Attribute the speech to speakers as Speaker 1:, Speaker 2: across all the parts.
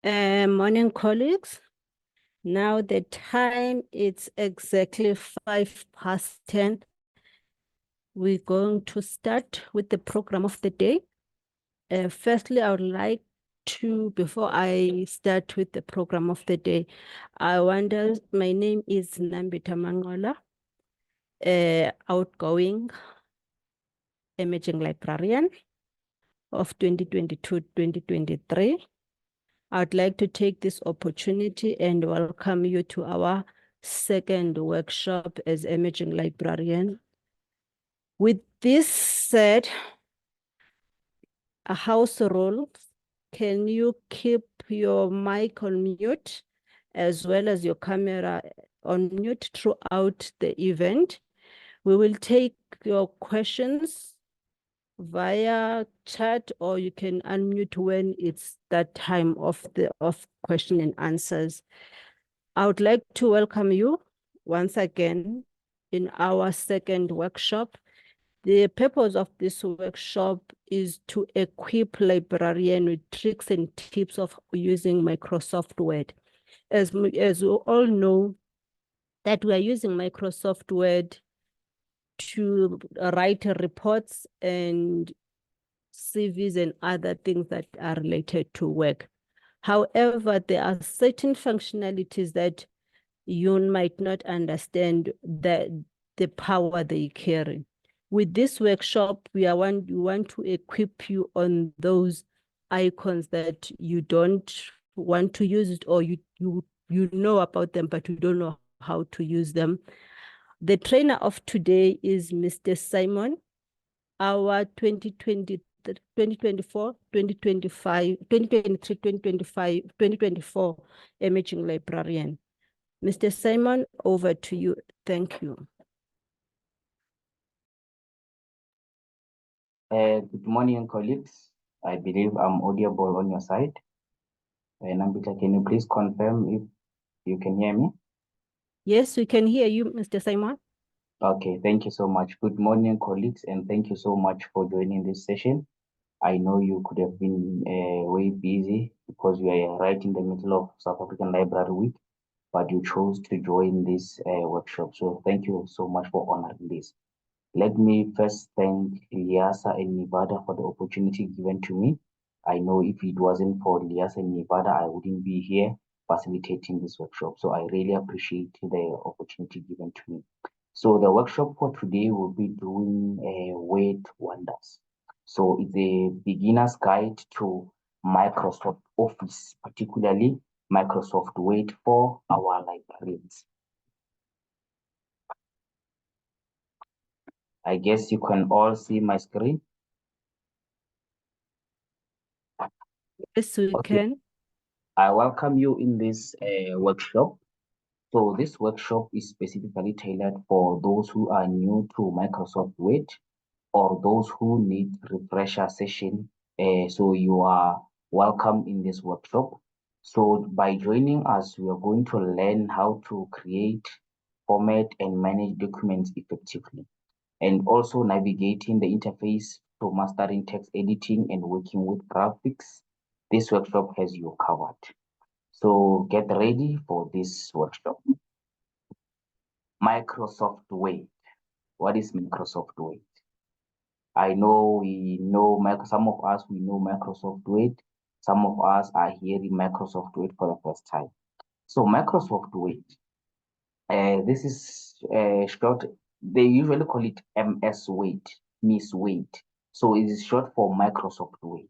Speaker 1: Morning, colleagues. Now the time it's exactly 10:05. We're going to start with the program of the day. Firstly, I would like to, before I start with the program of the day, my name is Nambita Mangola, outgoing emerging librarian of 2022-2023. I'd like to take this opportunity and welcome you to our second workshop as emerging librarian. With this said, a house rule, can you keep your mic on mute as well as your camera on mute throughout the event? We will take your questions via chat, or you can unmute when it's that time of question and answers. I would like to welcome you once again in our second workshop. The purpose of this workshop is to equip librarians with tricks and tips of using Microsoft Word. As you all know, that we are using Microsoft Word to write reports and CVs and other things that are related to work. However, there are certain functionalities that you might not understand the power they carry. With this workshop, we want to equip you on those icons that you don't want to use it, or you know about them, but you don't know how to use them. The trainer of today is Mr. Simon, our 2024 emerging librarian. Mr. Simon, over to you. Thank you.
Speaker 2: Good morning, colleagues. I believe I'm audible on your side. Nambita, can you please confirm if you can hear me?
Speaker 1: Yes, we can hear you, Mr. Simon.
Speaker 2: Okay, thank you so much. Good morning, colleagues, and thank you so much for joining this session. I know you could have been way busy because we are right in the middle of South African Library Week, but you chose to join this workshop. So thank you so much for honoring this. Let me first thank Liasa and Nevada for the opportunity given to me. I know if it wasn't for Liasa and Nevada, I wouldn't be here facilitating this workshop. So I really appreciate the opportunity given to me. So the workshop for today will be doing Word Wonders. So it's a beginner's guide to Microsoft Office, particularly Microsoft Word for our librarians. I guess you can all see my screen.
Speaker 1: Yes, we can.
Speaker 2: I welcome you in this workshop. So this workshop is specifically tailored for those who are new to Microsoft Word or those who need refresher session. So you are welcome in this workshop. So by joining us, we are going to learn how to create, format, and manage documents effectively, and also navigating the interface to mastering text editing and working with graphics. This workshop has you covered. So get ready for this workshop. Microsoft Word. What is Microsoft Word? I know some of us, we know Microsoft Word. Some of us are hearing Microsoft Word for the first time. So Microsoft Word, this is short, they usually call it MS Word, Miss Word. So it is short for Microsoft Word.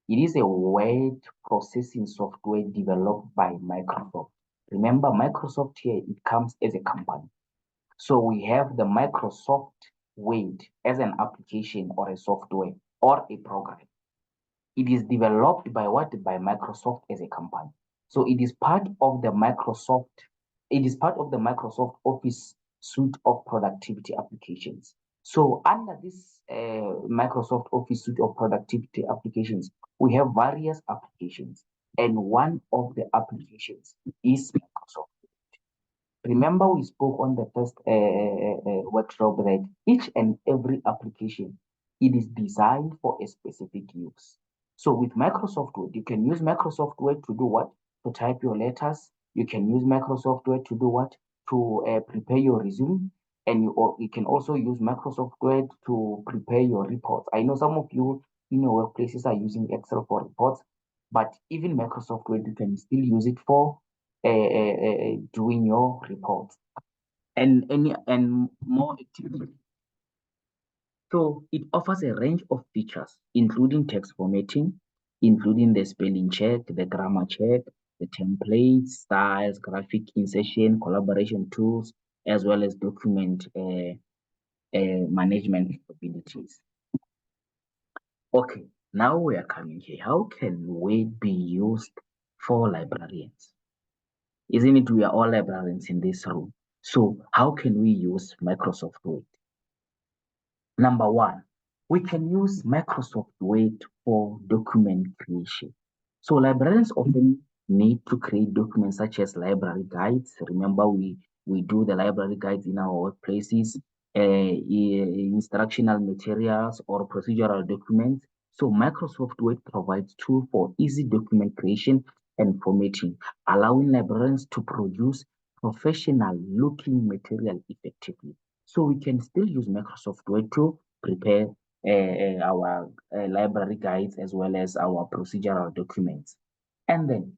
Speaker 2: It is a word processing software developed by Microsoft. Remember, Microsoft here, it comes as a company. So we have the Microsoft Word as an application or a software or a program. It is developed by what? By Microsoft as a company. So it is part of the Microsoft Office suite of productivity applications. So under this Microsoft Office suite of productivity applications, we have various applications. And one of the applications is Microsoft. Remember, we spoke on the first workshop that each and every application, it is designed for a specific use. So with Microsoft Word, you can use Microsoft Word to do what? To type your letters. You can use Microsoft Word to do what? To prepare your resume. And you can also use Microsoft Word to prepare your reports. I know some of you in your workplaces are using Excel for reports, but even Microsoft Word, you can still use it for doing your reports and more activity. So it offers a range of features, including text formatting, including the spelling check, the grammar check, the templates, styles, graphic insertion, collaboration tools, as well as document management capabilities. Okay, now we are coming here. How can Word be used for librarians? Isn't it we are all librarians in this room? So how can we use Microsoft Word? Number one, we can use Microsoft Word for document creation. So librarians often need to create documents such as library guides. Remember, we do the library guides in our workplaces, instructional materials or procedural documents. So Microsoft Word provides tools for easy document creation and formatting, allowing librarians to produce professional looking material effectively. So we can still use Microsoft Word to prepare our library guides as well as our procedural documents. And then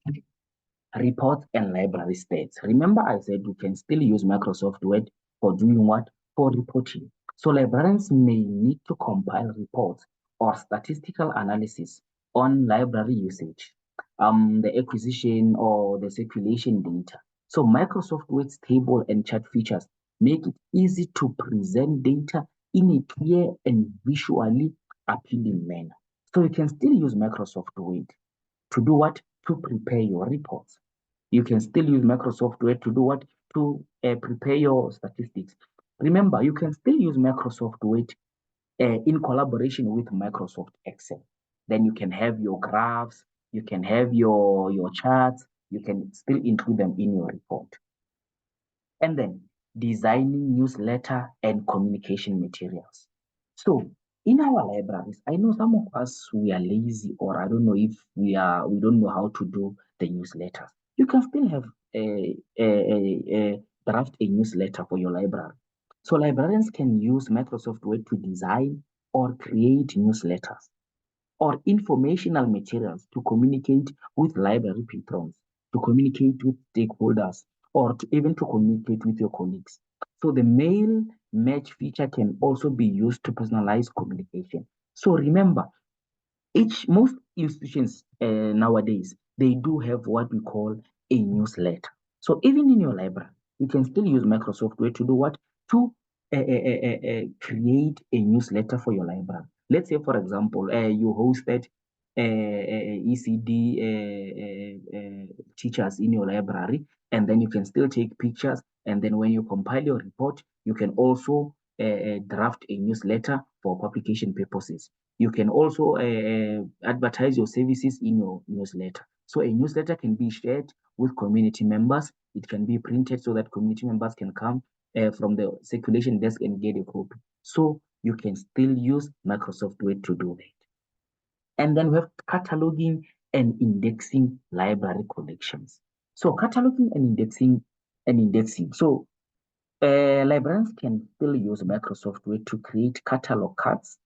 Speaker 2: reports and library stats. Remember I said you can still use Microsoft Word for doing what? For reporting. So librarians may need to compile reports or statistical analysis on library usage, the acquisition or the circulation data. So Microsoft Word's table and chart features make it easy to present data in a clear and visually appealing manner. So you can still use Microsoft Word to do what? To prepare your reports. You can still use Microsoft Word to do what? To prepare your statistics. Remember, you can still use Microsoft Word in collaboration with Microsoft Excel. Then you can have your graphs, you can have your charts, you can still include them in your report. And then designing newsletter and communication materials. So in our libraries, I know some of us, we are lazy, or I don't know if we don't know how to do the newsletters. You can still have a draft a newsletter for your library. So librarians can use Microsoft Word to design or create newsletters or informational materials to communicate with library patrons, to communicate with stakeholders, or even to communicate with your colleagues. So the mail match feature can also be used to personalize communication. So remember, most institutions nowadays, they do have what we call a newsletter. So even in your library, you can still use Microsoft Word to do what? To create a newsletter for your library. Let's say, for example, you hosted ECD teachers in your library, and then you can still take pictures. And then when you compile your report, you can also draft a newsletter for publication purposes. You can also advertise your services in your newsletter. So a newsletter can be shared with community members. It can be printed so that community members can come from the circulation desk and get a copy. So you can still use Microsoft Word to do that. And then we have cataloging and indexing library collections. So cataloging and indexing. So librarians can still use Microsoft Word to create catalog cards,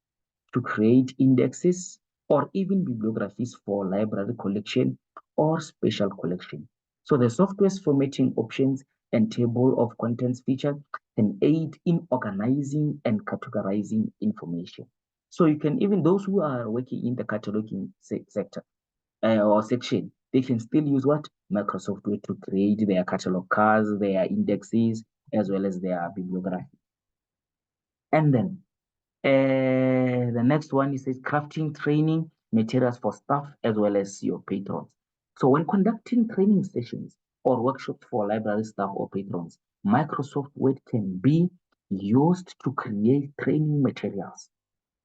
Speaker 2: to create indexes, or even bibliographies for library collection or special collection. So the software's formatting options and table of contents feature can aid in organizing and categorizing information. So you can, even those who are working in the cataloging sector or section, they can still use what? Microsoft Word to create their catalog cards, their indexes, as well as their bibliography. And then the next one is crafting training materials for staff as well as your patrons. So when conducting training sessions or workshops for library staff or patrons, Microsoft Word can be used to create training materials.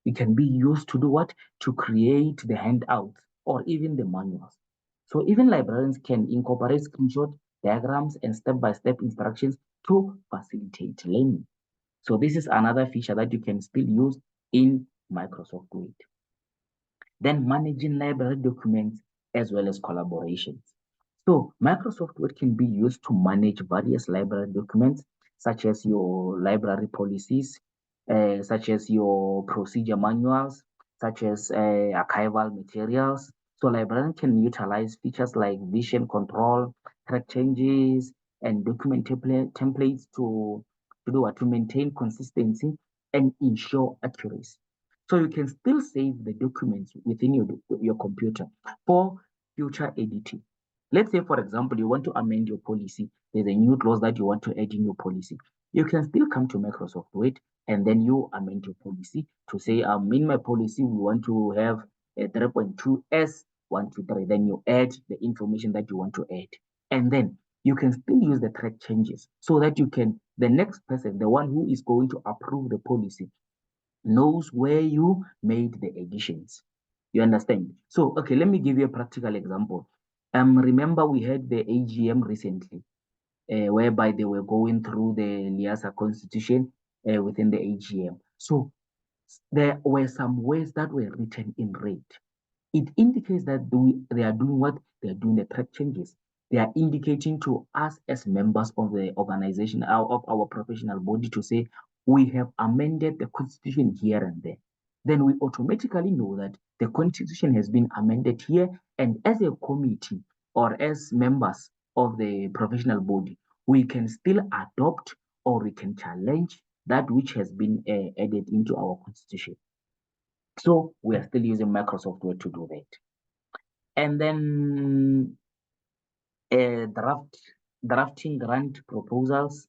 Speaker 2: It can be used to do what? To create the handouts or even the manuals. So even librarians can incorporate screenshot diagrams and step-by-step instructions to facilitate learning. So this is another feature that you can still use in Microsoft Word. then managing library documents, as well as collaborations. So Microsoft Word can be used to manage various library documents, such as your library policies, such as your procedure manuals, such as archival materials. So librarians can utilize features like vision control, track changes, and document templates to maintain consistency and ensure accuracy. So you can still save the documents within your computer for future editing. Let's say, for example, you want to amend your policy. There's a new clause that you want to add in your policy. You can still come to Microsoft Word and then you amend your policy to say, in my policy, we want to have a 3.2S 123. Then you add the information that you want to add. And then you can still use the track changes so that you can, the next person, the one who is going to approve the policy, knows where you made the additions. You understand? So, okay, let me give you a practical example. Remember we had the AGM recently, whereby they were going through the Liasa constitution within the AGM. So there were some words that were written in red. It indicates that they are doing what? They are doing the track changes. They are indicating to us as members of the organization, of our professional body, to say, we have amended the constitution here and there. Then we automatically know that the constitution has been amended here, and as a committee or as members of the professional body, we can still adopt or we can challenge that which has been added into our constitution. So we are still using Microsoft Word to do that. And then drafting grant proposals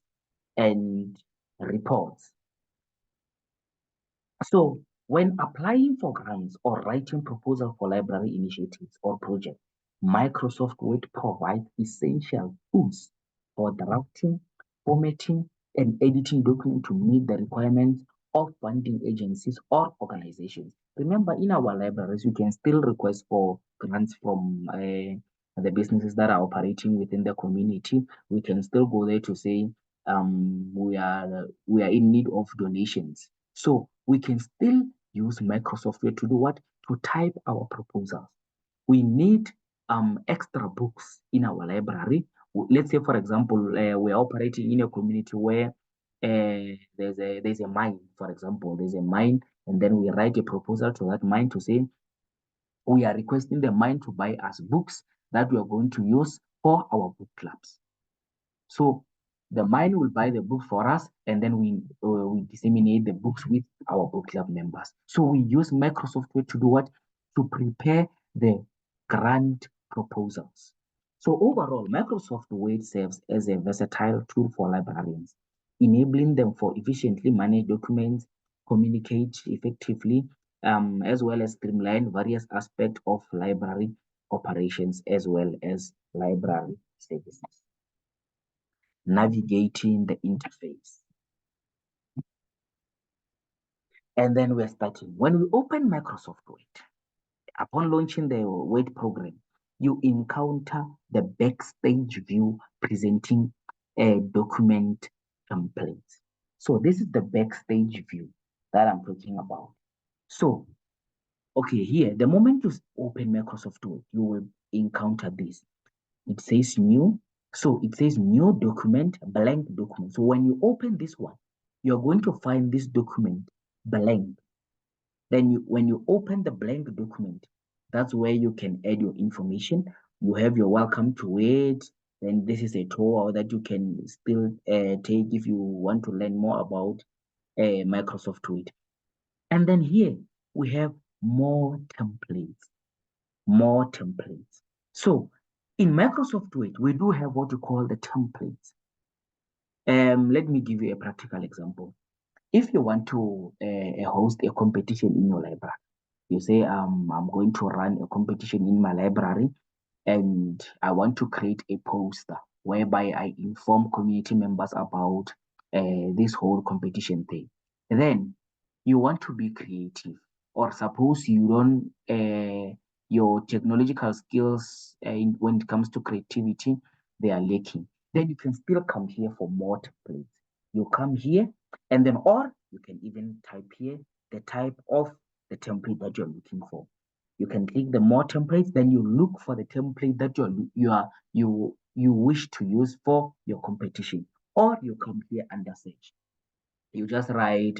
Speaker 2: and reports. So when applying for grants or writing proposal for library initiatives or projects, Microsoft Word provides essential tools for drafting, formatting, and editing documents to meet the requirements of funding agencies or organizations. Remember, in our libraries, you can still request for grants from the businesses that are operating within the community. We can still go there to say we are in need of donations. So we can still use Microsoft Word to do what? To type our proposals. We need extra books in our library. Let's say, for example, we're operating in a community where there's a mine, for example, there's a mine, and then we write a proposal to that mine to say we are requesting the mine to buy us books that we are going to use for our book clubs. So the mine will buy the book for us, and then we disseminate the books with our book club members. So we use Microsoft Word to do what? To prepare the grant proposals. So overall, Microsoft Word serves as a versatile tool for librarians, enabling them for efficiently manage documents, communicate effectively, as well as streamline various aspects of library operations as well as library services. Navigating the interface. And then we're starting. When we open Microsoft Word, upon launching the Word program, you encounter the backstage view presenting a document template. So this is the backstage view that I'm talking about. So, okay, here, the moment you open Microsoft Word, you will encounter this. It says new. So it says new document, blank document. So when you open this one, you're going to find this document blank. Then when you open the blank document, that's where you can add your information. You have your welcome to it. Then this is a tour that you can still take if you want to learn more about Microsoft Word. And then here we have more templates. More templates. So in Microsoft Word, we do have what you call the templates. Let me give you a practical example. If you want to host a competition in your library, you say, I'm going to run a competition in my library and I want to create a poster whereby I inform community members about this whole competition thing. Then you want to be creative, or suppose you don't, your technological skills when it comes to creativity, they are lacking. Then you can still come here for more templates. You come here and then, or you can even type here the type of the template that you're looking for. You can click the more templates, then you look for the template that you wish to use for your competition, or you come here under search. You just write,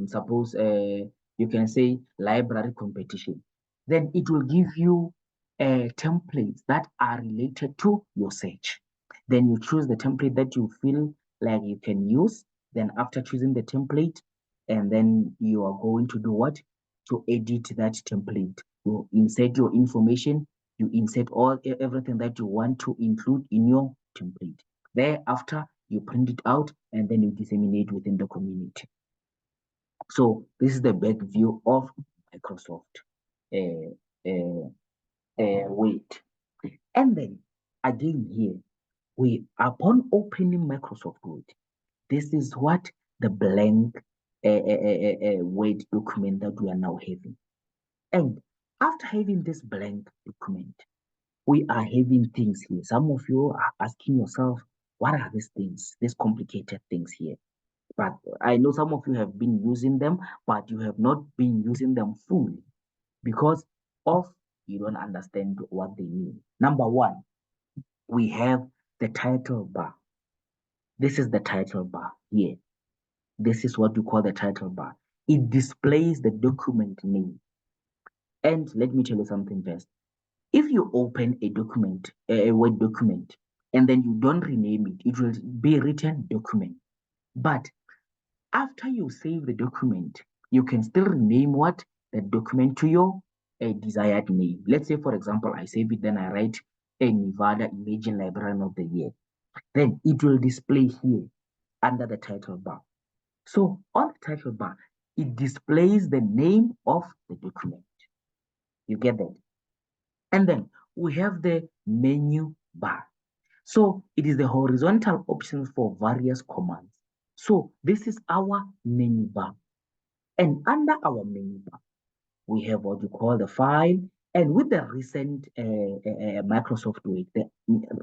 Speaker 2: suppose you can say library competition. Then it will give you templates that are related to your search. Then you choose the template that you feel like you can use. Then after choosing the template, and then you are going to do what? To edit that template. You insert your information, you insert everything that you want to include in your template. Thereafter, you print it out and then you disseminate within the community. So this is the back view of Microsoft Word. And then again here, upon opening Microsoft Word, this is what the blank Word document that we are now having. And after having this blank document, we are having things here. Some of you are asking yourself, what are these things, these complicated things here? But I know some of you have been using them, but you have not been using them fully because of you don't understand what they mean. Number one, we have the title bar. This is the title bar here. This is what we call the title bar. It displays the document name. And let me tell you something first. If you open a document, a Word document, and then you don't rename it, it will be written document. But after you save the document, you can still rename what? The document to your desired name. Let's say, for example, I save it, then I write a Nevada Imaging Librarian of the Year. Then it will display here under the title bar. So on the title bar, it displays the name of the document. You get that? And then we have the menu bar. So it is the horizontal options for various commands. So this is our menu bar. And under our menu bar, we have what you call the file. And with the recent Microsoft Word, the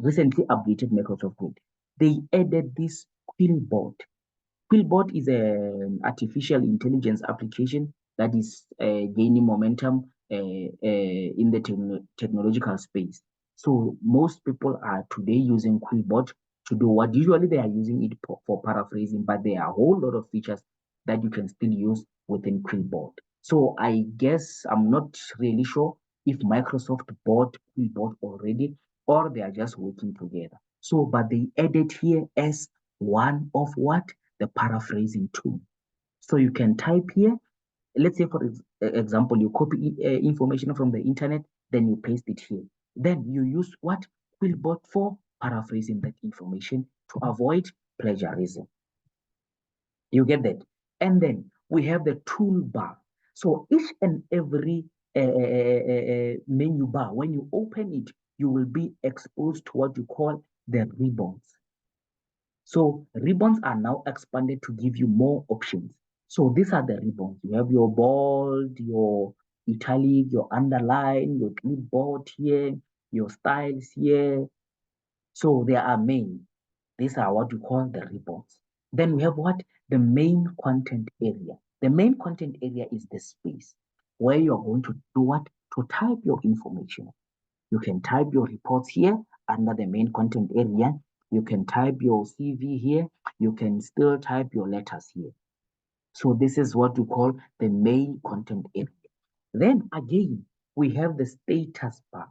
Speaker 2: recently updated Microsoft Word, they added this Quillbot. Quillbot is an artificial intelligence application that is gaining momentum in the technological space. So most people are today using Quillbot to do what usually they are using it for paraphrasing, but there are a whole lot of features that you can still use within Quillbot. So I guess I'm not really sure if Microsoft bought Quillbot already or they are just working together. So, but they added here as one of what? The paraphrasing tool. So you can type here, let's say for example, you copy information from the internet, then you paste it here. Then you use what? Quillbot for paraphrasing that information to avoid plagiarism. You get that? And then we have the toolbar. So each and every menu bar, when you open it, you will be exposed to what you call the ribbons. So ribbons are now expanded to give you more options. So these are the ribbons. You have your bold, your italic, your underline, your clipboard here, your styles here. So there are many. These are what we call the ribbons. Then we have what? The main content area. The main content area is the space where you're going to do what? To type your information. You can type your reports here under the main content area. You can type your CV here. You can still type your letters here. So this is what we call the main content area. Then again, we have the status bar.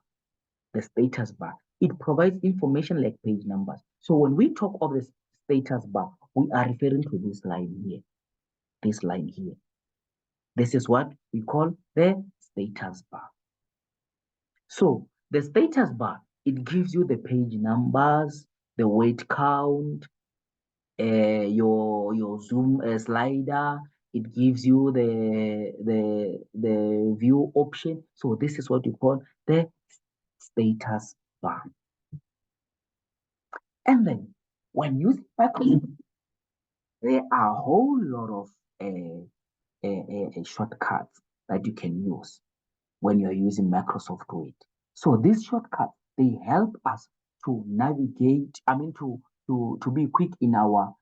Speaker 2: The status bar. It provides information like page numbers. So when we talk of the status bar, we are referring to this line here. This line here. This is what we call the status bar. So the status bar, it gives you the page numbers, the word count, your zoom slider. It gives you the view option. So this is what you call the status bar. And then when using Microsoft, there are a whole lot of shortcuts that you can use when you're using Microsoft Word. So these shortcuts, they help us to navigate, to be quick in our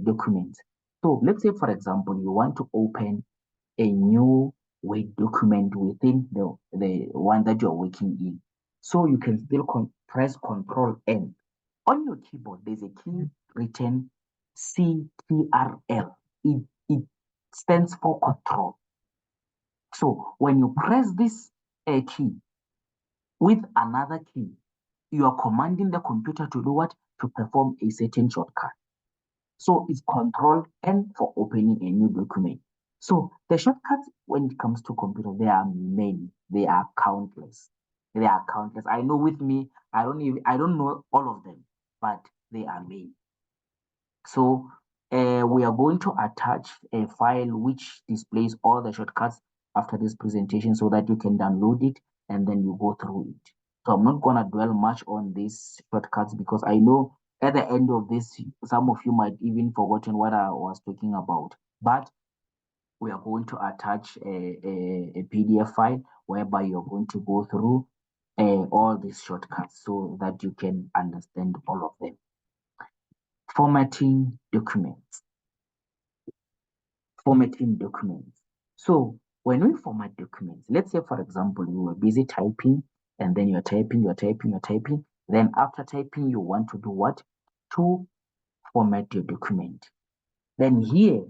Speaker 2: documents. So let's say, for example, you want to open a new Word document within the one that you're working in. So you can still press Control N. On your keyboard, there's a key written CTRL. It stands for control. So when you press this key with another key, you are commanding the computer to do what? To perform a certain shortcut. So it's Control N for opening a new document. So the shortcuts when it comes to computer, there are many. They are countless. They are countless. I know with me, I don't know all of them, but they are many. So we are going to attach a file which displays all the shortcuts after this presentation so that you can download it and then you go through it. So I'm not gonna dwell much on these shortcuts because I know at the end of this, some of you might even forgotten what I was talking about. But we are going to attach a PDF file whereby you're going to go through all these shortcuts so that you can understand all of them. Formatting documents. Formatting documents. So when we format documents, let's say, for example, you were busy typing and then you're typing. Then after typing, you want to do what? To format your document. Then here,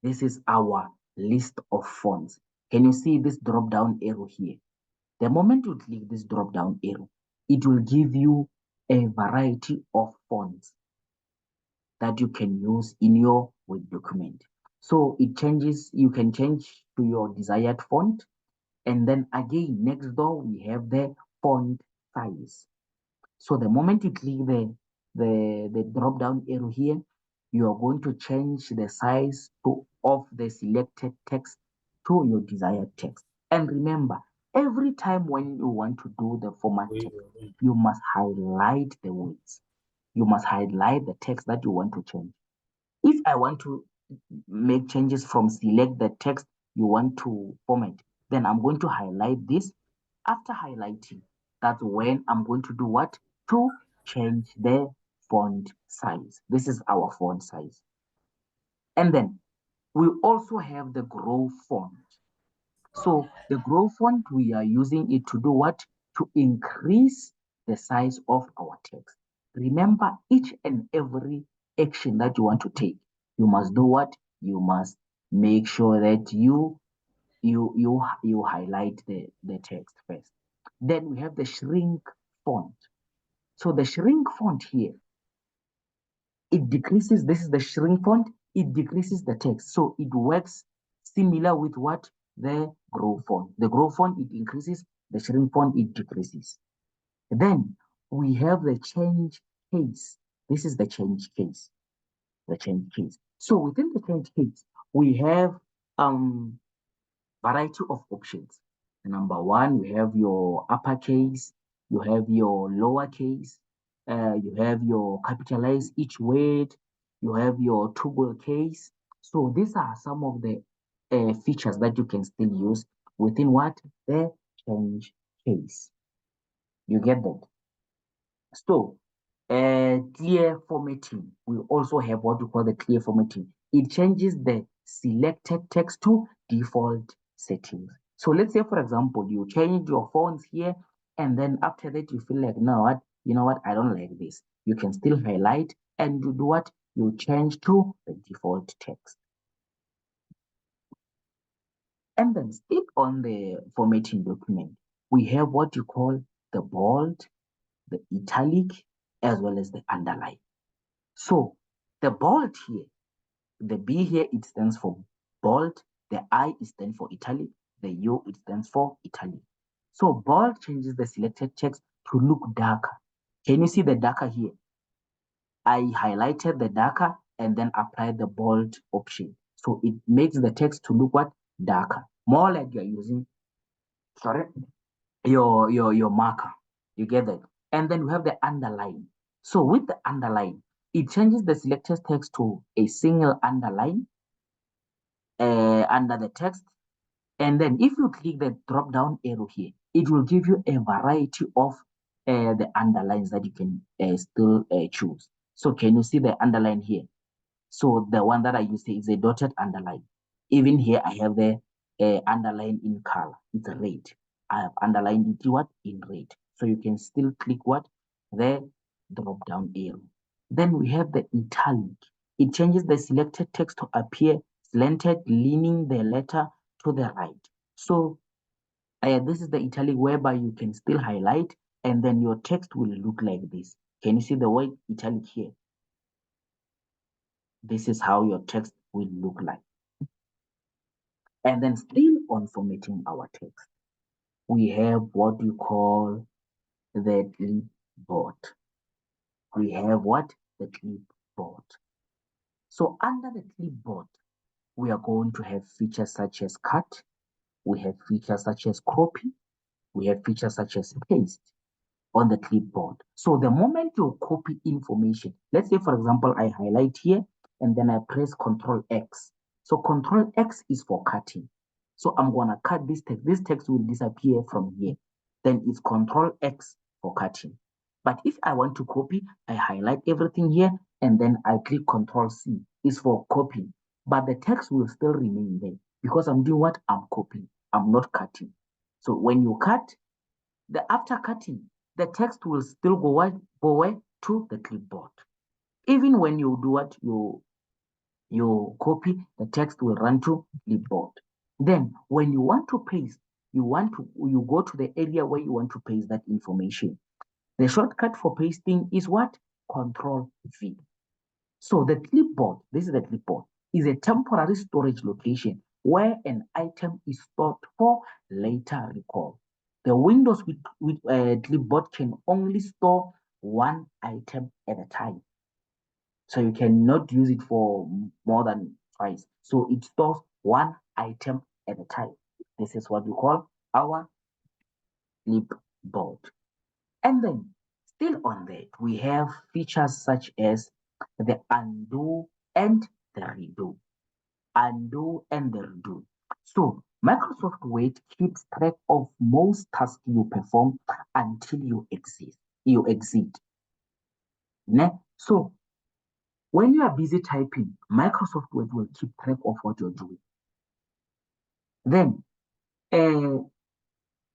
Speaker 2: this is our list of fonts. Can you see this drop down arrow here? The moment you click this drop down arrow, it will give you a variety of fonts that you can use in your Word document. So it changes, you can change to your desired font. And then again, next door, we have the font size. So the moment you click the drop down arrow here, you are going to change the size of the selected text to your desired text. And remember, every time when you want to do the format text, you must highlight the words. You must highlight the text that you want to change. If I want to make changes from select the text you want to format, then I'm going to highlight this. After highlighting, that's when I'm going to do what? To change the font size. This is our font size. And then we also have the grow font. So the grow font, we are using it to do what? To increase the size of our text. Remember, each and every action that you want to take, you must do what? You must make sure that you highlight the text first. Then we have the shrink font. So the shrink font here, it decreases, this is the shrink font, it decreases the text. So it works similar with what? The grow font. The grow font, it increases, the shrink font, it decreases. Then we have the change case. This is the change case. The change case. So within the change case, we have variety of options. Number one, we have your uppercase, you have your lowercase, you have your capitalize each word, you have your toggle case. So these are some of the features that you can still use within what? The change case. You get that? So clear formatting. We also have what we call the clear formatting. It changes the selected text to default settings. So let's say, for example, you change your fonts here, and then after that you feel like, no, what? You know what? I don't like this. You can still highlight and you do what? You change to the default text. And then still on the formatting document, we have what you call the bold, the italic, as well as the underline. So the bold here, the B here, it stands for bold. The I, it stands for italic. The U, it stands for italic. So bold changes the selected text to look darker. Can you see the darker here? I highlighted the darker and then applied the bold option. So it makes the text to look what? Darker. More like you're using, sorry, your marker. You get that? And then we have the underline. So with the underline, it changes the selected text to a single underline under the text. And then if you click the drop down arrow here, it will give you a variety of the underlines that you can still choose. So can you see the underline here? So the one that I use here is a dotted underline. Even here, I have the underlined in color. It's red. I have underlined it what? In red. So you can still click what? The drop down arrow. Then we have the italic. It changes the selected text to appear slanted, leaning the letter to the right. So this is the italic whereby you can still highlight and then your text will look like this. Can you see the word italic here? This is how your text will look like. And then still on formatting our text, we have what we call the clipboard. We have what? The clipboard. So under the clipboard, we are going to have features such as cut. We have features such as copy. We have features such as paste on the clipboard. So the moment you copy information, let's say, for example, I highlight here and then I press Control X. So Control X is for cutting. So I'm going to cut this text. This text will disappear from here. Then it's Control X for cutting. But if I want to copy, I highlight everything here and then I click Control C. It's for copying. But the text will still remain there because I'm doing what? I'm copying. I'm not cutting. So when you cut, after cutting, the text will still go where? To the clipboard. Even when you do what? You copy, the text will run to clipboard. Then when you want to paste, you go to the area where you want to paste that information. The shortcut for pasting is what? Control V. So the clipboard, this is the clipboard, is a temporary storage location where an item is stored for later recall. The Windows with clipboard can only store one item at a time. So you cannot use it for more than twice. So it stores one item at a time. This is what we call our clipboard. And then still on that, we have features such as the undo and the redo. Undo and the redo. So Microsoft Word keeps track of most tasks you perform until you exit. So when you are busy typing, Microsoft Word will keep track of what you're doing. Then,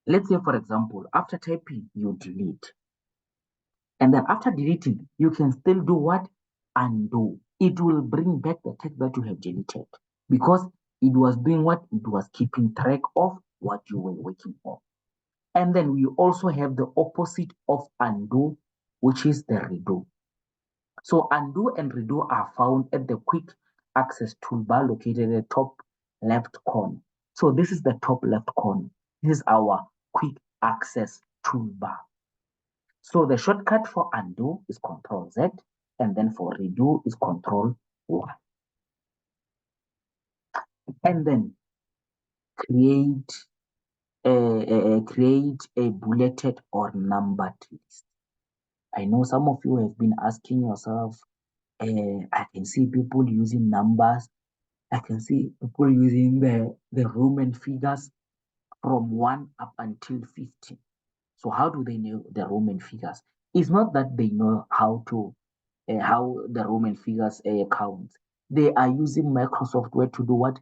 Speaker 2: let's say, for example, after typing, you delete. And then after deleting, you can still do what? Undo. It will bring back the text that you have deleted because it was doing what? It was keeping track of what you were working on. And then we also have the opposite of undo, which is the redo. So undo and redo are found at the quick access toolbar located at the top left corner. So this is the top left corner. This is our quick access toolbar. So the shortcut for undo is Control Z, and then for redo is Control Y. And then create a bulleted or numbered list. I know some of you have been asking yourself, I can see people using numbers. I can see people using the Roman figures from 1 up until 50. So how do they know the Roman figures? It's not that they know how the Roman figures count. They are using Microsoft Word to do what?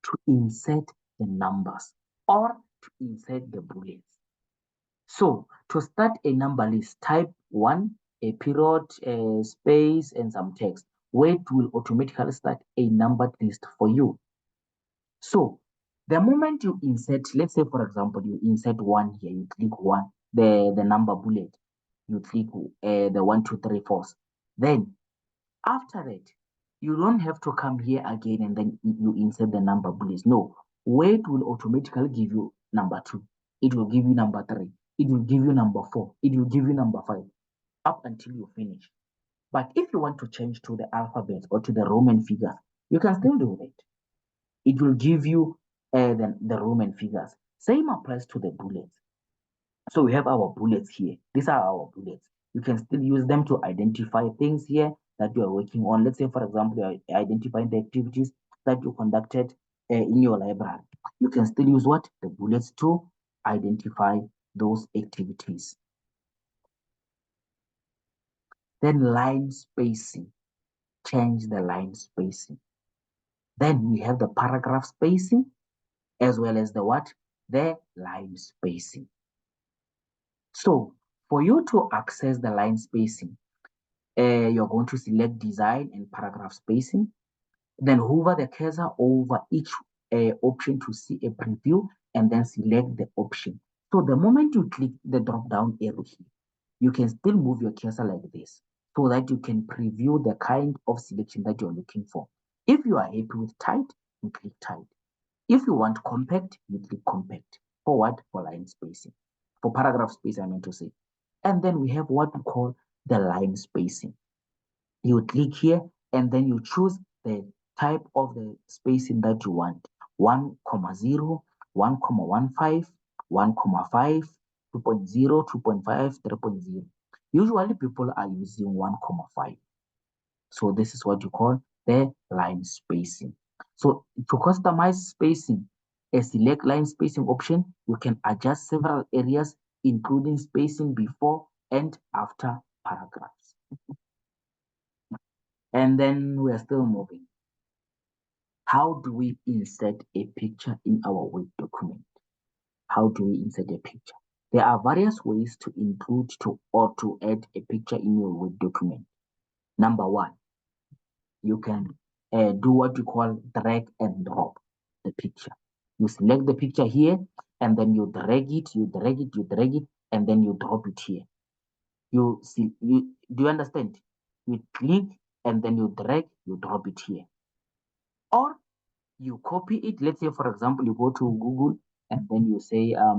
Speaker 2: To insert the numbers or to insert the bullets. So to start a number list, type 1, a period, a space, and some text. Word will automatically start a numbered list for you. So the moment you insert, let's say for example, you insert 1 here, you click 1, the number bullet, you click the 1, 2, 3, 4. Then after that, you don't have to come here again and then you insert the number bullets. No, Word will automatically give you number 2. It will give you number 3. It will give you number 4. It will give you number 5 up until you finish. But if you want to change to the alphabet or to the Roman figures, you can still do that. It will give you the Roman figures. Same applies to the bullets. So we have our bullets here. These are our bullets. You can still use them to identify things here that you are working on. Let's say, for example, you are identifying the activities that you conducted in your library. You can still use what? The bullets to identify those activities. Then line spacing. Change the line spacing. Then we have the paragraph spacing. as well as the what? The line spacing. So for you to access the line spacing, you're going to select design and paragraph spacing, then hover the cursor over each option to see a preview, and then select the option. So the moment you click the drop down arrow here, you can still move your cursor like this so that you can preview the kind of selection that you're looking for. If you are happy with tight, you click tight. If you want compact, you click compact. For what? For line spacing. For paragraph spacing, I meant to say. And then we have what we call the line spacing. You click here and then you choose the type of the spacing that you want. 1,0, 1,15, 1,5, 2.0, 2.5, 3.0. Usually people are using 1,5. So this is what you call the line spacing. So to customize spacing, a select line spacing option, you can adjust several areas, including spacing before and after paragraphs. And then we are still moving. How do we insert a picture in our Word document? How do we insert a picture? There are various ways to include or to add a picture in your Word document. Number one, you can do what you call drag and drop the picture. You select the picture here, and then you drag it, you drag it, you drag it, and then you drop it here. Do you understand? You click, and then you drag, you drop it here. Or you copy it. Let's say, for example, you go to Google, and then you say a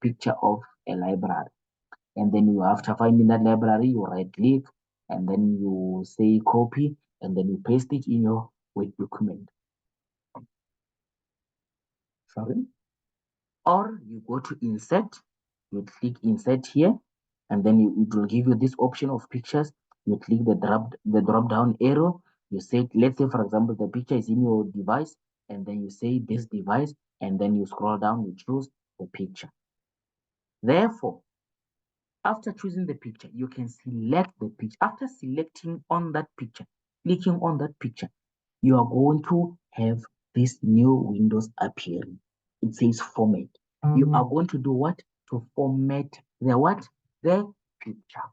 Speaker 2: picture of a library. And then you, after finding that library, you right click, and then you say copy, and then you paste it in your Word document. Sorry. Or you go to insert, you click insert here, and then it will give you this option of pictures. You click the drop down arrow. You say, let's say, for example, the picture is in your device, and then you say this device, and then you scroll down, you choose the picture. Therefore, after choosing the picture, you can select the picture. After selecting on that picture, clicking on that picture, you are going to have this new windows appearing. It says format. You are going to do what? To format the what? The picture.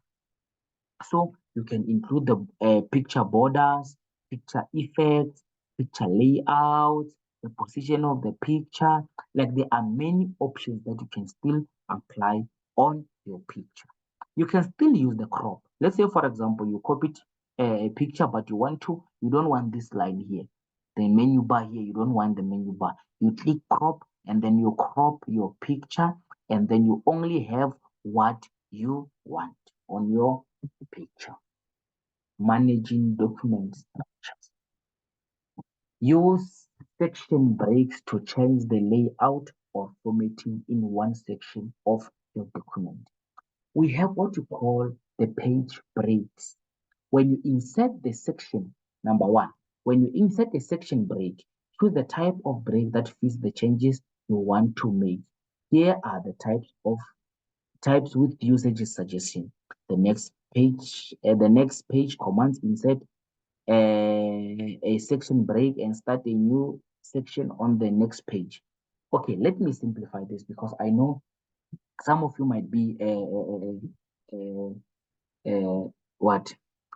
Speaker 2: So you can include the picture borders, picture effects, picture layouts, the position of the picture. Like there are many options that you can still apply on your picture. You can still use the crop. Let's say, for example, you copied a picture, but you don't want this line here. The menu bar here, you don't want the menu bar. You click crop, and then you crop your picture, and then you only have what you want on your picture. Managing document structures. Use section breaks to change the layout or formatting in one section of your document. We have what you call the page breaks. When you insert the section, number one, when you insert a section break, choose the type of break that fits the changes you want to make. Here are the types with usage suggestion. The next page commands insert a section break and start a new section on the next page. Okay, let me simplify this because I know some of you might be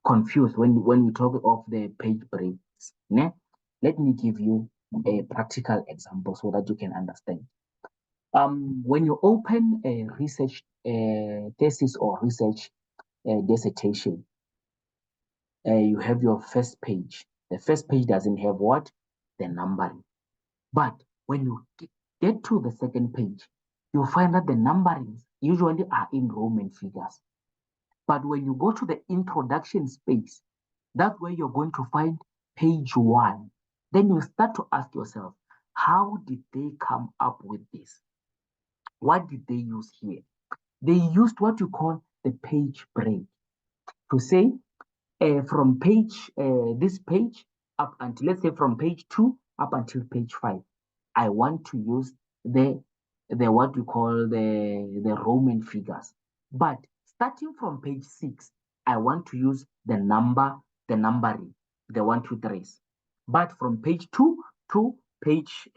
Speaker 2: confused when we talk of the page breaks. Ne? Let me give you a practical example so that you can understand. When you open a research thesis or research dissertation, you have your first page. The first page doesn't have what? The numbering. But when you get to the second page, you'll find that the numberings usually are in Roman figures. But when you go to the introduction space, that's where you're going to find page 1. Then you start to ask yourself, how did they come up with this? What did they use here? They used what you call the page break to say from this page up until, let's say, from page 2 up until page 5. I want to use the what we call the Roman figures. But starting from page 6, I want to use the numbering, the 1, 2, 3s. But from page 2 to page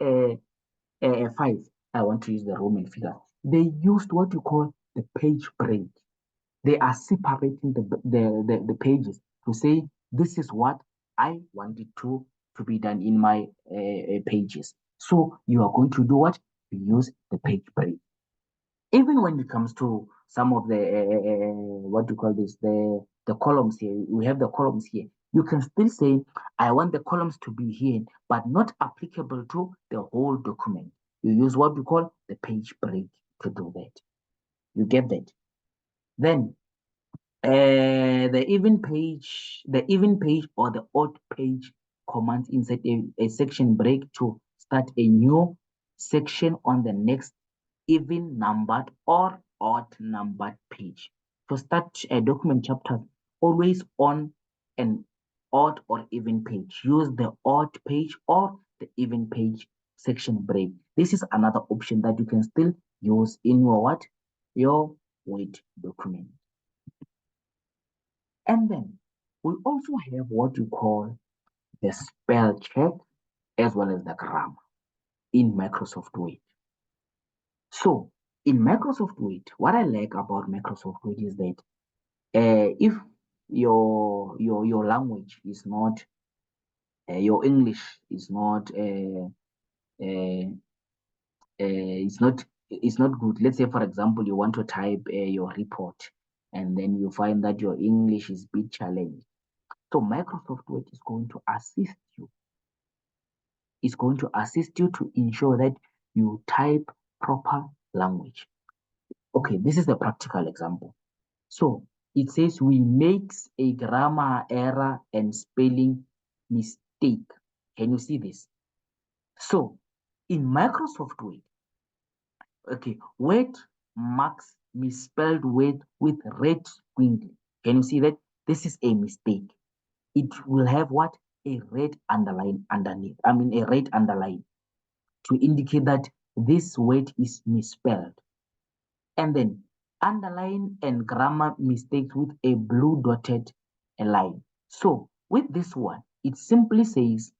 Speaker 2: 5, I want to use the Roman figure. They used what you call the page break. They are separating the pages to say, this is what I wanted to be done in my pages. So you are going to do what? You use the page break. Even when it comes to some of the what do you call this, the columns here, we have the columns here, you can still say, I want the columns to be here, but not applicable to the whole document. You use what we call the page break to do that. You get that? Then the even page or the odd page commands insert a section break to start a new section on the next even numbered or odd numbered page. To start a document chapter, always on an odd or even page. Use the odd page or the even page section break. This is another option that you can still use in your what? Your Word document. And then we also have what you call the spell check as well as the grammar in Microsoft Word. So in Microsoft Word, what I like about Microsoft Word is that if your language is not your English is not it's not good. Let's say, for example, you want to type your report, and then you find that your English is a bit challenged. So Microsoft Word is going to assist you. It's going to assist you to ensure that you type proper language. Okay, this is a practical example. So it says we makes a grammar error and spelling mistake. Can you see this? So in Microsoft Word, okay, Word marks misspelled word with red squiggly. Can you see that? This is a mistake. It will have what? A red underline underneath. I mean, a red underline to indicate that this word is misspelled. And then underline and grammar mistakes with a blue dotted line. So with this one, it simply says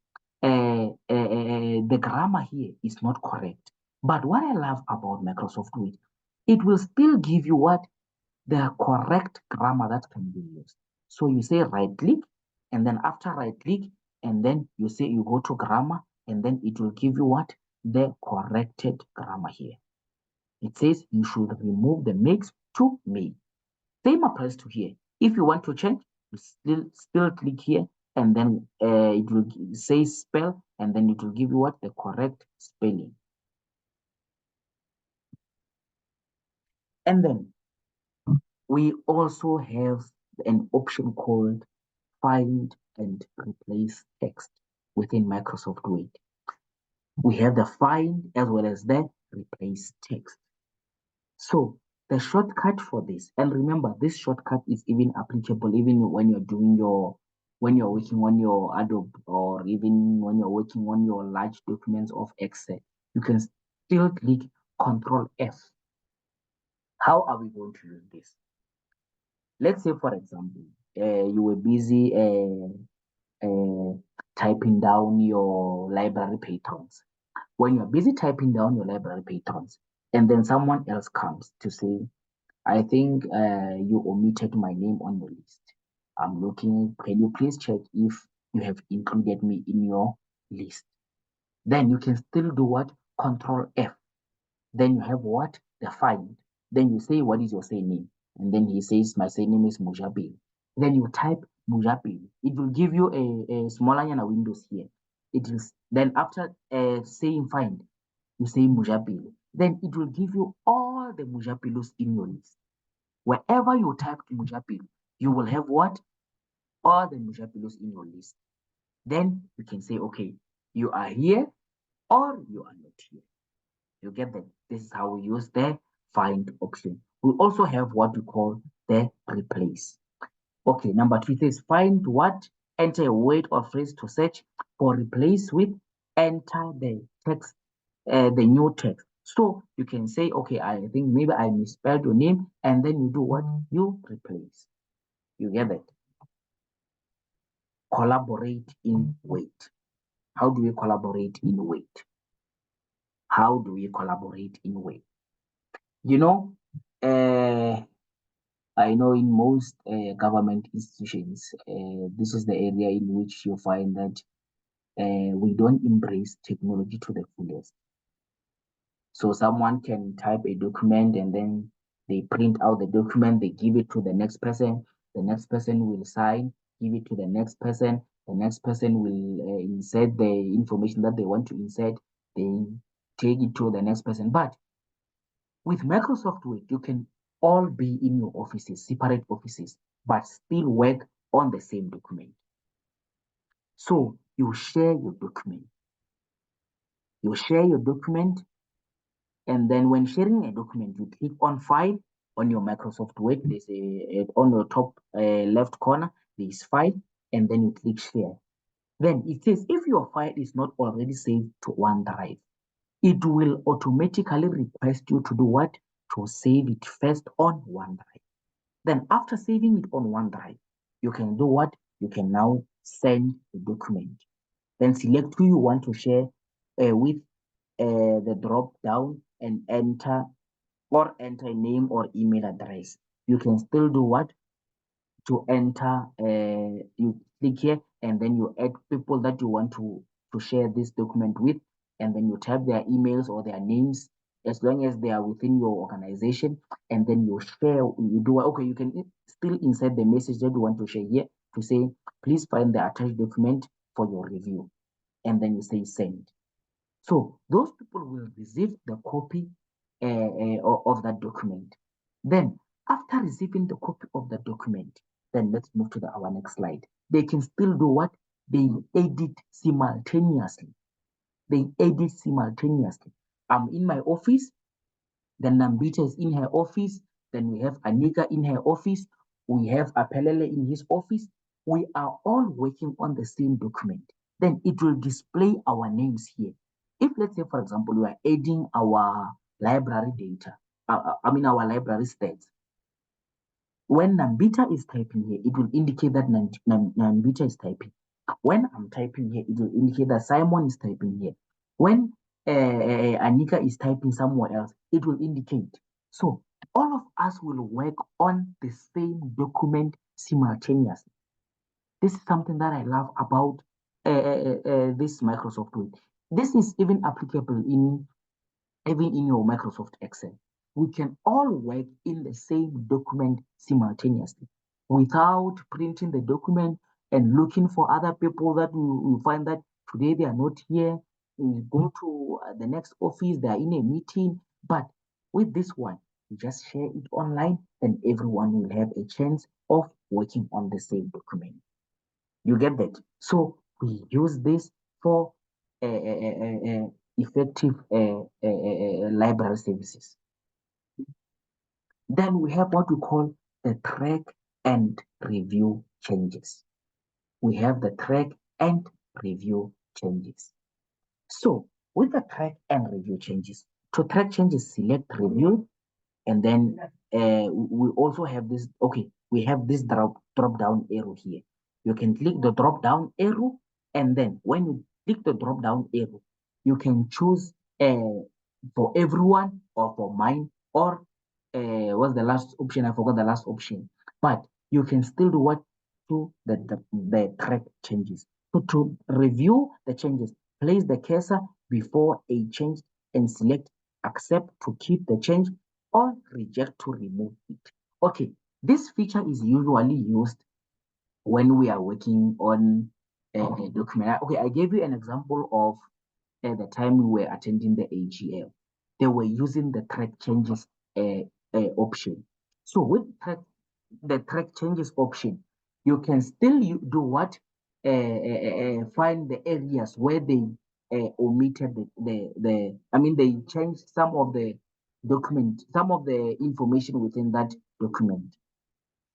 Speaker 2: the grammar here is not correct. But what I love about Microsoft Word, it will still give you what? The correct grammar that can be used. So you say right click, and then after right click, and then you say you go to grammar, and then it will give you what? The corrected grammar here. It says you should remove the makes to may. Same applies to here. If you want to change, you still click here, and then it will say spell, and then it will give you what? The correct spelling. And then we also have an option called find and replace text within Microsoft Word. We have the find as well as the replace text. So the shortcut for this, and remember, this shortcut is even applicable even when you're doing when you're working on your Adobe, or even when you're working on your large documents of Excel. You can still click Control F. How are we going to use this? Let's say, for example, you were busy typing down your library patrons. When you're busy typing down your library patrons, and then someone else comes to say, I think you omitted my name on your list. I'm looking, can you please check if you have included me in your list? Then you can still do what? Control F. Then you have what? The find. Then you say, what is your surname? And then he says, my surname is Mujabil. Then you type Mujabil. It will give you a smaller windows here. It is then after saying find, you say Mujabil. Then it will give you all the Mujabilus in your list. Wherever you type Mujabil, you will have what? All the Mujabilus in your list. Then you can say, okay, you are here or you are not here. You get that? This is how we use the find option. We also have what we call the replace. Okay, number 3 says find what? Enter a word or phrase to search for replace with, enter the text, the new text. So you can say, okay, I think maybe I misspelled your name, and then you do what? You replace. You get that? Collaborate in Word. How do we collaborate in Word? How do we collaborate in work? You know, I know in most government institutions, this is the area in which you find that we don't embrace technology to the fullest. So someone can type a document and then they print out the document, they give it to the next person will sign, give it to the next person will insert the information that they want to insert, they take it to the next person. But with Microsoft Word, you can all be in your offices, separate offices, but still work on the same document. So you share your document. You share your document, and then when sharing a document, you click on File on your Microsoft Word. There's on your top left corner, there's File, and then you click Share. Then it says if your file is not already saved to OneDrive, it will automatically request you to do what? To save it first on OneDrive. Then after saving it on OneDrive, you can do what? You can now send the document. Then select who you want to share with the drop down and enter a name or email address. You can still do what? To enter, you click here and then you add people that you want to share this document with, and then you type their emails or their names as long as they are within your organization, and then you share, you do, okay, you can still insert the message that you want to share here to say, please find the attached document for your review, and then you say send. So those people will receive the copy of that document. Then after receiving the copy of the document, then let's move to our next slide. They can still do what? They edit simultaneously. They edit simultaneously. I'm in my office, then Nambita is in her office, then we have Anika in her office, we have Apelele in his office. We are all working on the same document. Then it will display our names here. If let's say, for example, we are adding our library data, our library stats. When Nambita is typing here, it will indicate that Nambita is typing. When I'm typing here, it will indicate that Simon is typing here. When Anika is typing somewhere else, it will indicate. So all of us will work on the same document simultaneously. This is something that I love about this Microsoft Word. This is even applicable even in your Microsoft Excel. We can all work in the same document simultaneously without printing the document and looking for other people that we find that today they are not here. We go to the next office, they are in a meeting. But with this one, you just share it online and everyone will have a chance of working on the same document. You get that? So we use this for effective library services. Then we have what we call the track and review changes. We have the track and review changes. So with the track and review changes, to track changes, select review, and then we also have this, okay, we have this drop down arrow here. You can click the drop down arrow, and then when you click the drop down arrow, you can choose for everyone or for mine, or what's the last option? I forgot the last option, but you can still do what? To the track changes. So to review the changes, place the cursor before a change and select accept to keep the change or reject to remove it. Okay, this feature is usually used when we are working on a document. Okay, I gave you an example of the time we were attending the AGL. They were using the track changes option. So with the track changes option, you can still do what? Find the areas where they omitted they changed some of the document, some of the information within that document.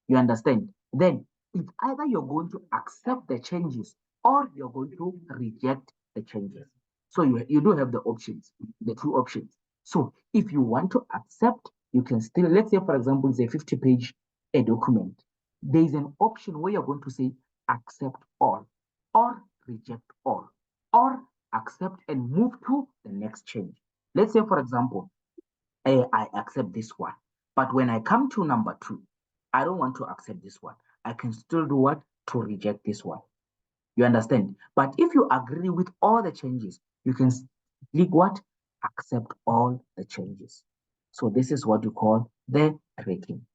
Speaker 2: You understand? Then it's either you're going to accept the changes or you're going to reject the changes. So you do have the options, the two options. So if you want to accept, you can still, let's say, for example, it's a 50-page document. There is an option where you're going to say accept all or reject all or accept and move to the next change. Let's say, for example, I accept this one, but when I come to number 2, I don't want to accept this one. I can still do what? To reject this one. You understand? But if you agree with all the changes, you can click what? Accept all the changes. So this is what you call the tracking.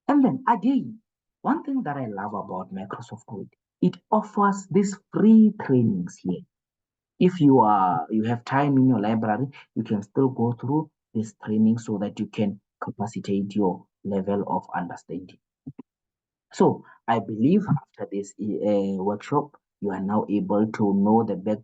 Speaker 2: And then again, one thing that I love about Microsoft Word, it offers these free trainings here. If you have time in your library, you can still go through this training so that you can capacitate your level of understanding. So I believe after this workshop, you are now able to know the back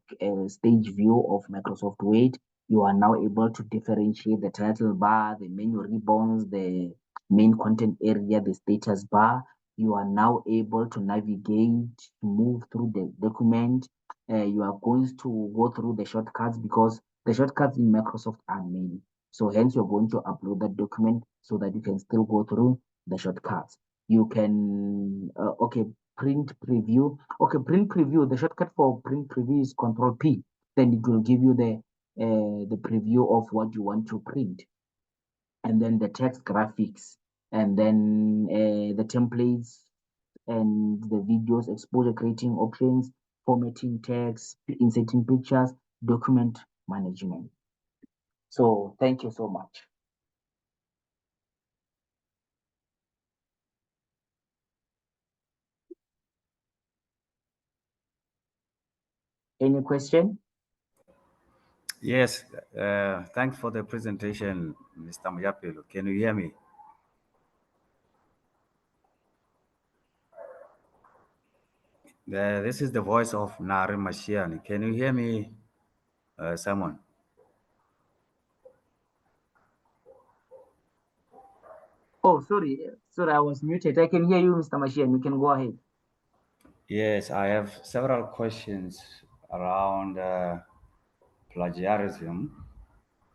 Speaker 2: stage view of Microsoft Word. You are now able to differentiate the title bar, the menu ribbons, the main content area, the status bar. You are now able to navigate, move through the document. You are going to go through the shortcuts because the shortcuts in Microsoft are many. So hence you're going to upload that document so that you can still go through the shortcuts. You can okay, print preview. Okay, print preview, the shortcut for print preview is Control P. Then it will give you the preview of what you want to print, and then the text graphics, and then the templates, and the videos, exposure creating options, formatting text, inserting pictures, document management. So thank you so much. Any question?
Speaker 3: Yes, thanks for the presentation, Mr. Muyapelo. Can you hear me? This is the voice of Nari Mashiani. Can you hear me, Simon?
Speaker 2: Oh, sorry, I was muted. I can hear you, Mr. Mashian. You can go ahead.
Speaker 3: Yes, I have several questions around plagiarism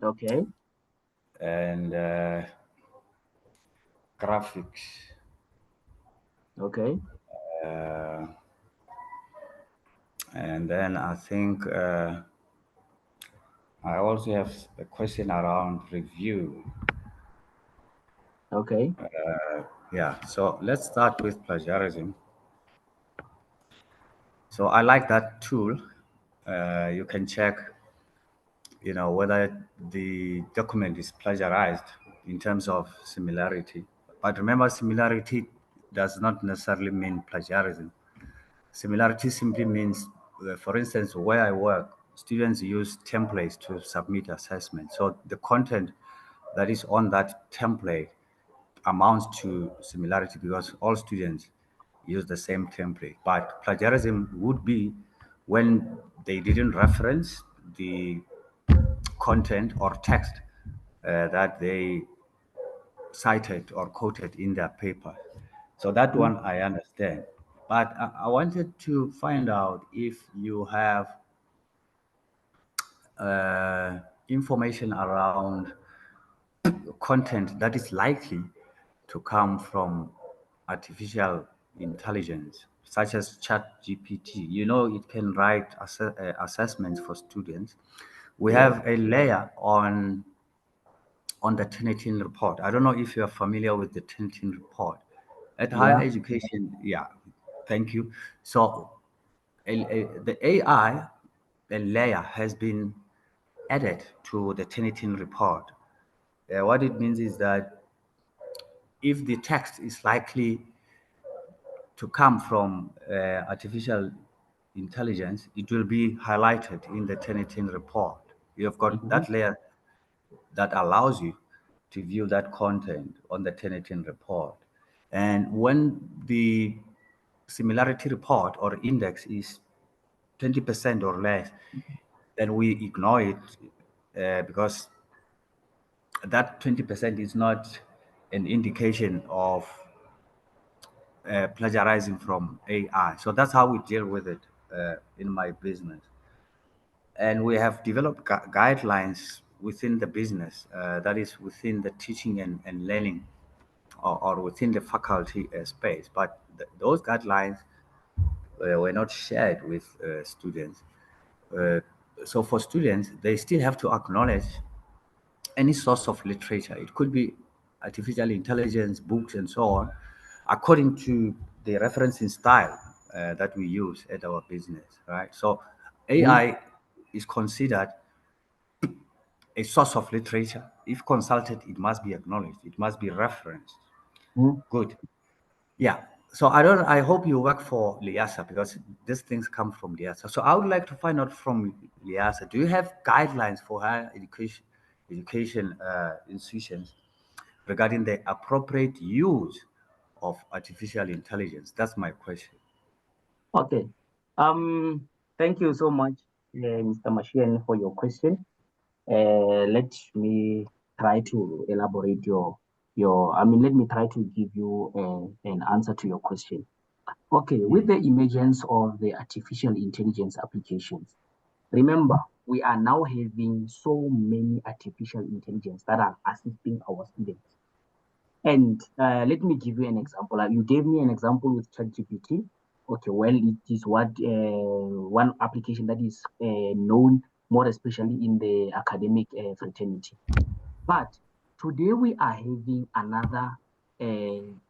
Speaker 2: Okay,
Speaker 3: and graphics.
Speaker 2: okay,
Speaker 3: Uh, and then I think I also have a question around review.
Speaker 2: okay.
Speaker 3: Yeah, so let's start with plagiarism. So I like that tool. You can check, whether the document is plagiarized in terms of similarity. But remember, similarity does not necessarily mean plagiarism. Similarity simply means, for instance, where I work, students use templates to submit assessments. So the content that is on that template amounts to similarity because all students use the same template. But plagiarism would be when they didn't reference the content or text that they cited or quoted in their paper. So that
Speaker 2: Mhm.
Speaker 3: one I understand. But I wanted to find out if you have information around content that is likely to come from artificial intelligence, such as ChatGPT. It can write assessments for students. We
Speaker 2: Yeah,
Speaker 3: have a layer on the Tenetin report. I don't know if you are familiar with the Tenetin report. At higher
Speaker 2: yeah.
Speaker 3: education, yeah, thank you. So the AI layer has been added to the Tenetin report. What it means is that if the text is likely to come from artificial intelligence, it will be highlighted in the Tenetin report. You have got
Speaker 2: Mm-hmm.
Speaker 3: that layer that allows you to view that content on the Tenetin report. And when the similarity report or index is 20% or less, then we ignore it because that 20% is not an indication of plagiarizing from AI. So that's how we deal with it in my business. And we have developed guidelines within the business, that is within the teaching and learning, or within the faculty space. But those guidelines were not shared with students. Uh, So for students, they still have to acknowledge any source of literature. It could be artificial intelligence, books, and so on, according to the referencing style that we use at our business, right? So
Speaker 2: Mm,
Speaker 3: AI is considered a source of literature. If consulted, it must be acknowledged. It must be referenced.
Speaker 2: mm.
Speaker 3: Good. Yeah. So I hope you work for Liasa because these things come from Liasa. So I would like to find out from Liasa, do you have guidelines for higher education institutions regarding the appropriate use of artificial intelligence? That's my question.
Speaker 2: Okay. Thank you so much, Mr. Machine, for your question. Let me try to elaborate let me try to give you an answer to your question. Okay, with the emergence of the artificial intelligence applications, remember, we are now having so many artificial intelligence that are assisting our students. And let me give you an example. You gave me an example with ChatGPT. Okay, well, it is one application that is known more especially in the academic fraternity. But today we are having another.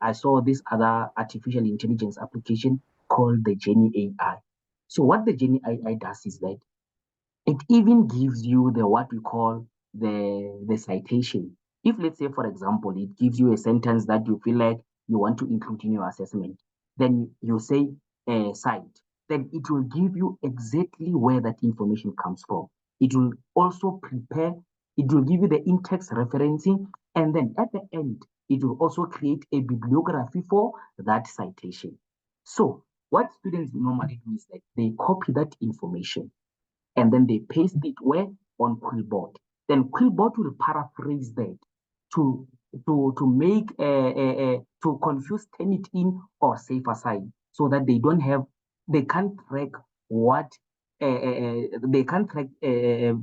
Speaker 2: I saw this other artificial intelligence application called the Genie AI. So what the Genie AI does is that it even gives you the what we call the citation. If let's say, for example, it gives you a sentence that you feel like you want to include in your assessment, then you say cite, then it will give you exactly where that information comes from. It will also prepare, it will give you the in-text referencing, and then at the end, it will also create a bibliography for that citation. So what students normally do is that they copy that information and then they paste it where? On Quillbot. Then Quillbot will paraphrase that to make to confuse Turnitin or safe aside so that they can't track what they can't track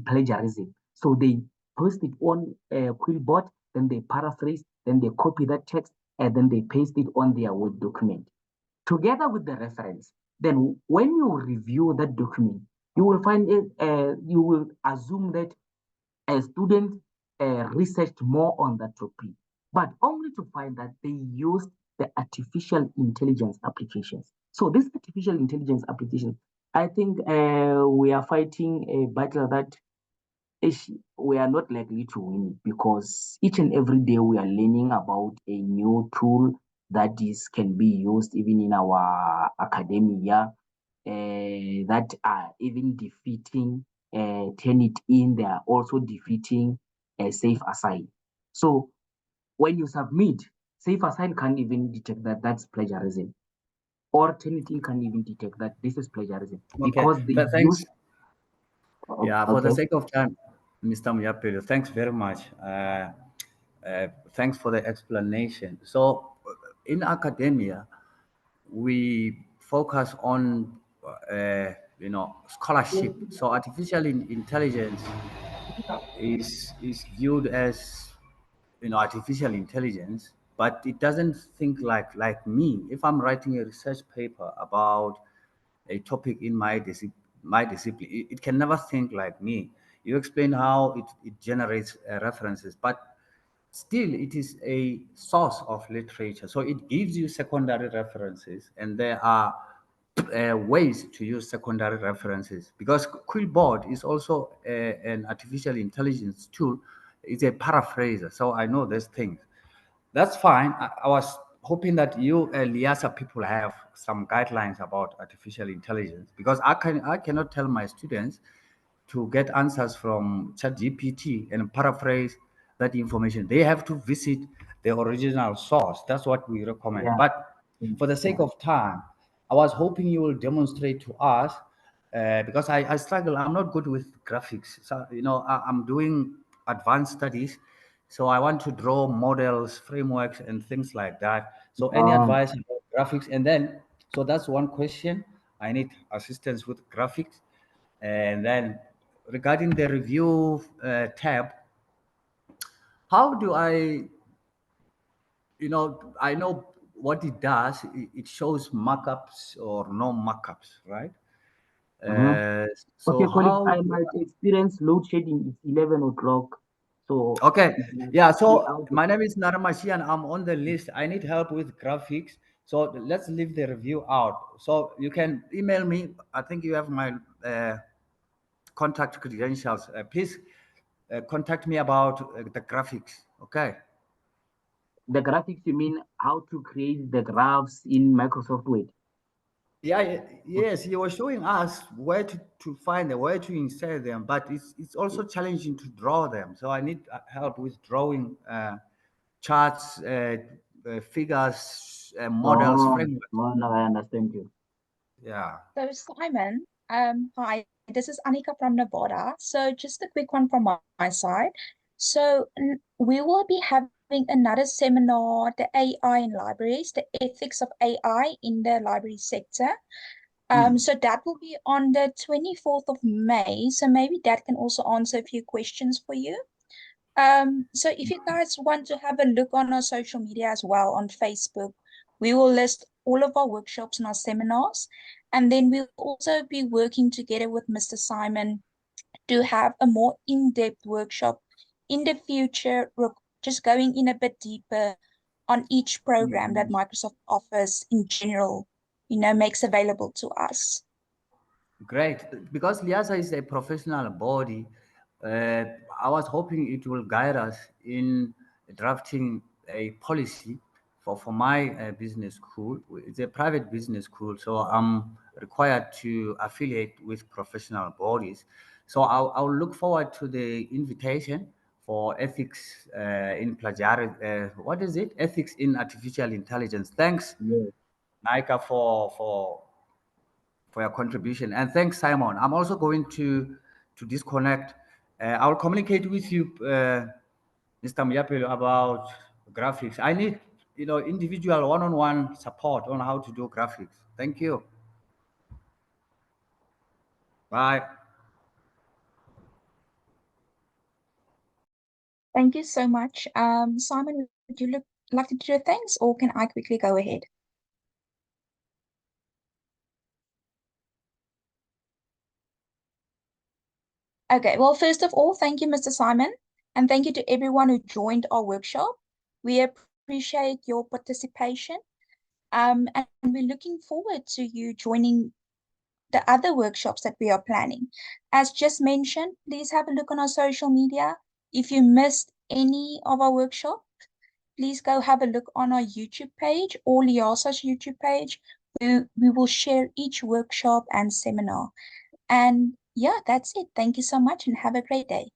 Speaker 2: plagiarism. So they post it on Quillbot, then they paraphrase, then they copy that text, and then they paste it on their Word document together with the reference. Then when you review that document, you will find it, you will assume that a student researched more on that topic, but only to find that they used the artificial intelligence applications. So these artificial intelligence applications, I think we are fighting a battle that we are not likely to win it because each and every day we are learning about a new tool that is can be used even in our academia that are even defeating turn it in, they are also defeating safe assign. So when you submit, safe assign can't even detect that that's plagiarism, or turn it in can't even detect that this is plagiarism
Speaker 3: Okay,
Speaker 2: because they use.
Speaker 3: thanks. Yeah, for the
Speaker 2: Okay.
Speaker 3: sake of time, Mr. Muyapelo, thanks very much. Thanks for the explanation. So, in academia, we focus on, scholarship. So, intelligence is viewed as, artificial intelligence, but it doesn't think like me. If I'm writing a research paper about a topic in my discipline, it can never think like me. You explain how it generates references, but still it is a source of literature. So it gives you secondary references, and there are ways to use secondary references because Quillbot is also an artificial intelligence tool. It's a paraphraser, so I know these things. That's fine. I was hoping that you, Liasa people, have some guidelines about artificial intelligence because I cannot tell my students to get answers from ChatGPT and paraphrase that information. They have to visit the original source. That's what we recommend.
Speaker 2: Yeah.
Speaker 3: But for the sake of time, I was hoping you will demonstrate to us because I struggle. I'm not good with graphics. So, I'm doing advanced studies. So I want to draw models, frameworks, and things like that. So any
Speaker 2: Um,
Speaker 3: advice about graphics? And then, so that's one question. I need assistance with graphics. And then regarding the review tab, how do I know what it does. It shows markups or no markups, right?
Speaker 2: Mm-hmm.
Speaker 3: So
Speaker 2: Okay, colleagues,
Speaker 3: how?
Speaker 2: I might experience load shedding. It's 11 o'clock. So
Speaker 3: Okay,
Speaker 2: it might
Speaker 3: yeah.
Speaker 2: be
Speaker 3: So
Speaker 2: out.
Speaker 3: my name is Naramashi, and I'm on the list. I need help with graphics. So let's leave the review out. So you can email me. I think you have my contact credentials. Please contact me about the graphics. Okay.
Speaker 2: The graphics, you mean how to create the graphs in Microsoft Word?
Speaker 3: Yeah, yes, you were showing us where to find them, where to insert them, but it's also challenging to draw them. So I need help with drawing charts, figures, models,
Speaker 2: Oh,
Speaker 3: frameworks.
Speaker 2: oh, no, I understand you.
Speaker 3: Yeah.
Speaker 4: So Simon, hi, this is Anika from Nevada. So just a quick one from my side. So we will be having another seminar, the AI in libraries, the ethics of AI in the library sector. So that will be on the 24th of May. So maybe that can also answer a few questions for you. So if you guys want to have a look on our social media as well on Facebook, we will list all of our workshops and our seminars. And then we'll also be working together with Mr. Simon to have a more in-depth workshop in the future, just going in a bit deeper on each program that Microsoft offers in general, makes available to us.
Speaker 3: Great, because Liasa is a professional body. I was hoping it will guide us in drafting a policy for my business school. It's a private business school, so I'm required to affiliate with professional bodies. So I'll look forward to the invitation for ethics in plagiarism. What is it? Ethics in artificial intelligence. Thanks,
Speaker 2: Yes.
Speaker 3: Nika, for your contribution. And thanks, Simon. I'm also going to disconnect. I'll communicate with you, Mr. Muyapelo, about graphics. I need, individual one-on-one support on how to do graphics. Thank you. Bye.
Speaker 4: Thank you so much. Simon, would you like to do things, or can I quickly go ahead? Okay, well, first of all, thank you, Mr. Simon, and thank you to everyone who joined our workshop. We appreciate your participation, and we're looking forward to you joining the other workshops that we are planning. As just mentioned, please have a look on our social media. If you missed any of our workshops, please go have a look on our YouTube page or Liasa's YouTube page. We will share each workshop and seminar. And yeah, that's it. Thank you so much and have a great day.